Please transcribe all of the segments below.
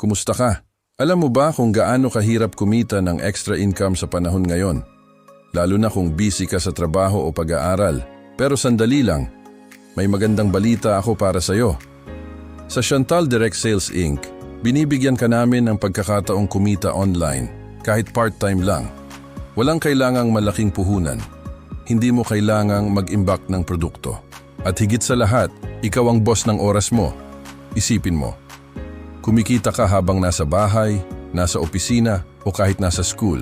Kumusta ka? Alam mo ba kung gaano kahirap kumita ng extra income sa panahon ngayon? Lalo na kung busy ka sa trabaho o pag-aaral. Pero sandali lang, may magandang balita ako para sa'yo. Sa Chantal Direct Sales Inc., binibigyan ka namin ng pagkakataong kumita online, kahit part-time lang. Walang kailangang malaking puhunan. Hindi mo kailangang mag-imbak ng produkto. At higit sa lahat, ikaw ang boss ng oras mo. Isipin mo. Kumikita ka habang nasa bahay, nasa opisina o kahit nasa school.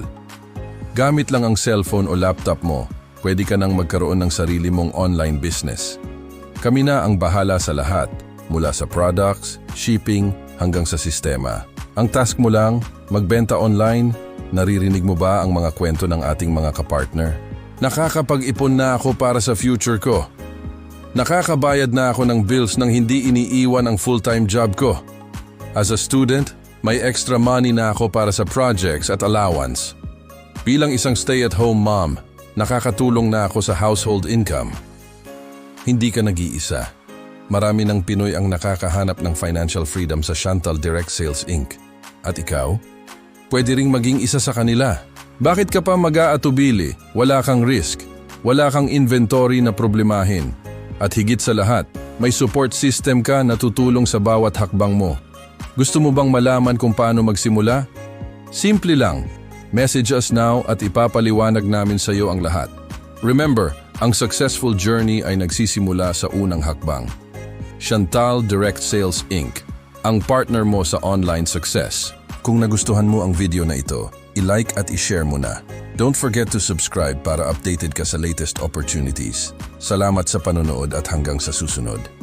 Gamit lang ang cellphone o laptop mo, pwede ka nang magkaroon ng sarili mong online business. Kami na ang bahala sa lahat, mula sa products, shipping, hanggang sa sistema. Ang task mo lang, magbenta online. Naririnig mo ba ang mga kwento ng ating mga kapartner? Nakakapag-ipon na ako para sa future ko. Nakakabayad na ako ng bills nang hindi iniiwan ang full-time job ko. As a student, may extra money na ako para sa projects at allowance. Bilang isang stay-at-home mom, nakakatulong na ako sa household income. Hindi ka nag-iisa. Marami ng Pinoy ang nakakahanap ng financial freedom sa Chantal Direct Sales Inc. At ikaw? Pwede ring maging isa sa kanila. Bakit ka pa mag-aatubili? Wala kang risk. Wala kang inventory na problemahin. At higit sa lahat, may support system ka na tutulong sa bawat hakbang mo. Gusto mo bang malaman kung paano magsimula? Simple lang. Message us now at ipapaliwanag namin sa iyo ang lahat. Remember, ang successful journey ay nagsisimula sa unang hakbang. Chantal Direct Sales Inc., ang partner mo sa online success. Kung nagustuhan mo ang video na ito, i-like at i-share mo na. Don't forget to subscribe para updated ka sa latest opportunities. Salamat sa panonood at hanggang sa susunod.